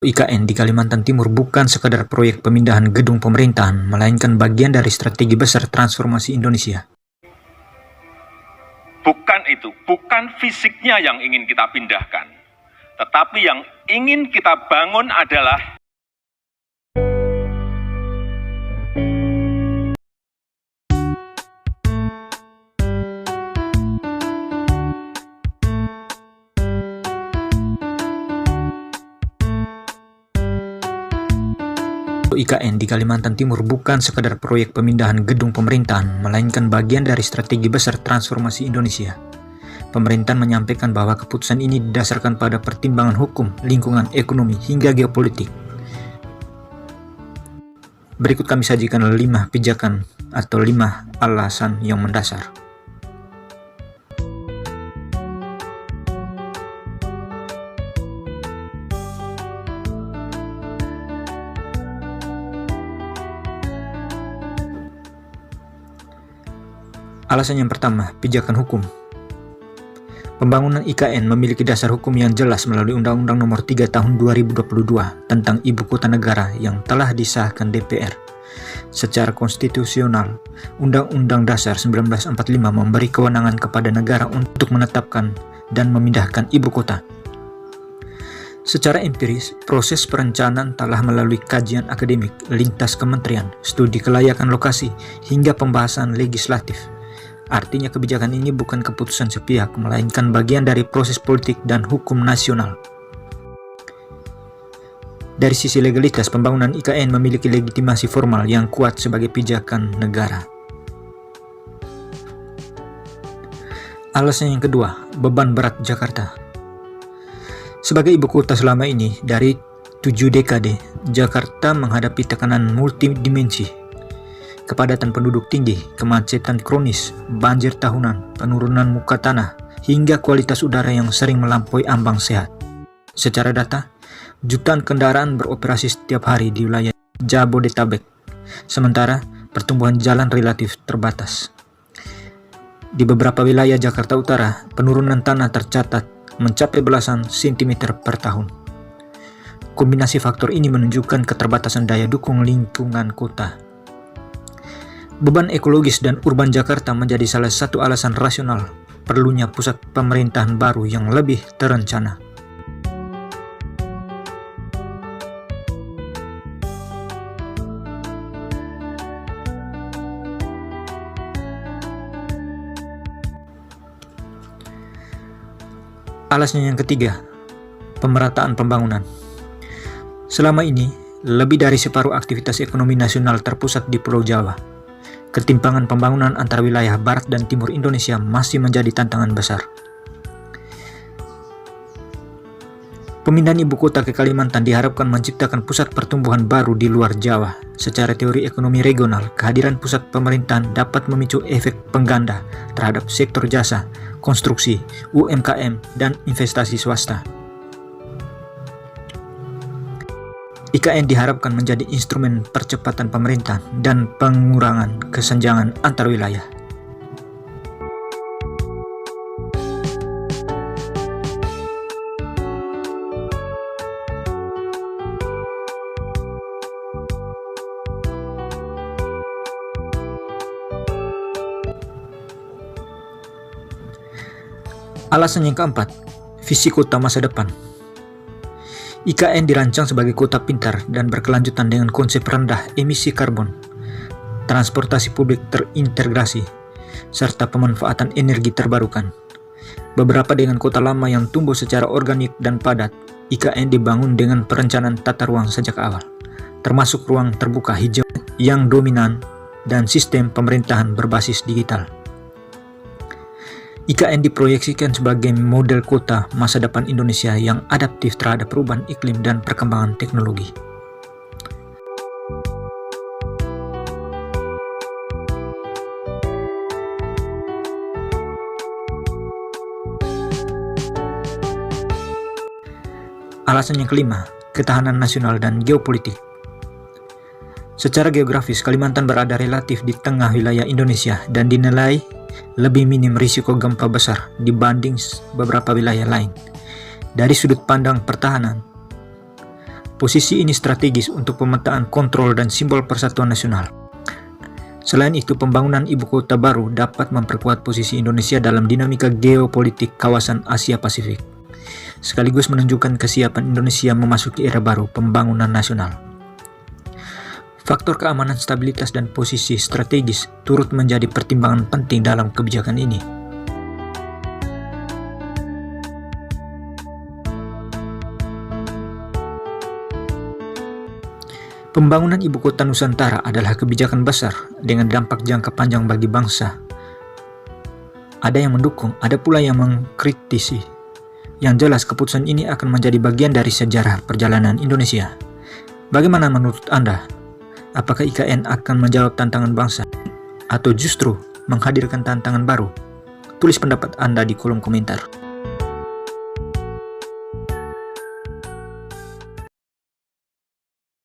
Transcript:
IKN di Kalimantan Timur bukan sekadar proyek pemindahan gedung pemerintahan, melainkan bagian dari strategi besar transformasi Indonesia. Bukan itu, bukan fisiknya yang ingin kita pindahkan, tetapi yang ingin kita bangun adalah IKN di Kalimantan Timur bukan sekadar proyek pemindahan gedung pemerintahan, melainkan bagian dari strategi besar transformasi Indonesia. Pemerintahan menyampaikan bahwa keputusan ini didasarkan pada pertimbangan hukum, lingkungan, ekonomi, hingga geopolitik. Berikut kami sajikan 5 pijakan atau 5 alasan yang mendasar. Alasan yang pertama, pijakan hukum. Pembangunan IKN memiliki dasar hukum yang jelas melalui Undang-Undang Nomor 3 Tahun 2022 tentang Ibu Kota Negara yang telah disahkan DPR. Secara konstitusional, Undang-Undang Dasar 1945 memberi kewenangan kepada negara untuk menetapkan dan memindahkan ibu kota. Secara empiris, proses perencanaan telah melalui kajian akademik, lintas kementerian, studi kelayakan lokasi, hingga pembahasan legislatif. Artinya kebijakan ini bukan keputusan sepihak, melainkan bagian dari proses politik dan hukum nasional. Dari sisi legalitas, pembangunan IKN memiliki legitimasi formal yang kuat sebagai pijakan negara. Alasan yang kedua, beban berat Jakarta. Sebagai ibu kota selama ini, dari 7 dekade, Jakarta menghadapi tekanan multidimensi. Kepadatan penduduk tinggi, kemacetan kronis, banjir tahunan, penurunan muka tanah, hingga kualitas udara yang sering melampaui ambang sehat. Secara data, jutaan kendaraan beroperasi setiap hari di wilayah Jabodetabek, sementara pertumbuhan jalan relatif terbatas. Di beberapa wilayah Jakarta Utara, penurunan tanah tercatat mencapai belasan sentimeter per tahun. Kombinasi faktor ini menunjukkan keterbatasan daya dukung lingkungan kota. Beban ekologis dan urban Jakarta menjadi salah satu alasan rasional perlunya pusat pemerintahan baru yang lebih terencana. Alasan yang ketiga, pemerataan pembangunan. Selama ini, lebih dari separuh aktivitas ekonomi nasional terpusat di Pulau Jawa. Ketimpangan pembangunan antara wilayah barat dan timur Indonesia masih menjadi tantangan besar. Pemindahan ibu kota ke Kalimantan diharapkan menciptakan pusat pertumbuhan baru di luar Jawa. Secara teori ekonomi regional, kehadiran pusat pemerintahan dapat memicu efek pengganda terhadap sektor jasa, konstruksi, UMKM, dan investasi swasta. IKN diharapkan menjadi instrumen percepatan pemerintahan dan pengurangan kesenjangan antar wilayah. Alasan yang keempat, visi kota masa depan. IKN dirancang sebagai kota pintar dan berkelanjutan dengan konsep rendah emisi karbon, transportasi publik terintegrasi, serta pemanfaatan energi terbarukan. Beberapa dengan kota lama yang tumbuh secara organik dan padat, IKN dibangun dengan perencanaan tata ruang sejak awal, termasuk ruang terbuka hijau yang dominan dan sistem pemerintahan berbasis digital. IKN diproyeksikan sebagai model kota masa depan Indonesia yang adaptif terhadap perubahan iklim dan perkembangan teknologi. Alasan yang kelima, ketahanan nasional dan geopolitik. Secara geografis, Kalimantan berada relatif di tengah wilayah Indonesia dan dinilai lebih minim risiko gempa besar dibanding beberapa wilayah lain. Dari sudut pandang pertahanan, Posisi ini strategis untuk pemetaan kontrol dan simbol persatuan nasional. Selain itu, pembangunan ibu kota baru dapat memperkuat posisi Indonesia dalam dinamika geopolitik kawasan Asia Pasifik, sekaligus menunjukkan kesiapan Indonesia memasuki era baru pembangunan nasional. Faktor keamanan, stabilitas, dan posisi strategis turut menjadi pertimbangan penting dalam kebijakan ini. Pembangunan ibu kota Nusantara adalah kebijakan besar dengan dampak jangka panjang bagi bangsa. Ada yang mendukung, ada pula yang mengkritisi. Yang jelas, keputusan ini akan menjadi bagian dari sejarah perjalanan Indonesia. Bagaimana menurut Anda? Apakah IKN akan menjawab tantangan bangsa atau justru menghadirkan tantangan baru? Tulis pendapat Anda di kolom komentar.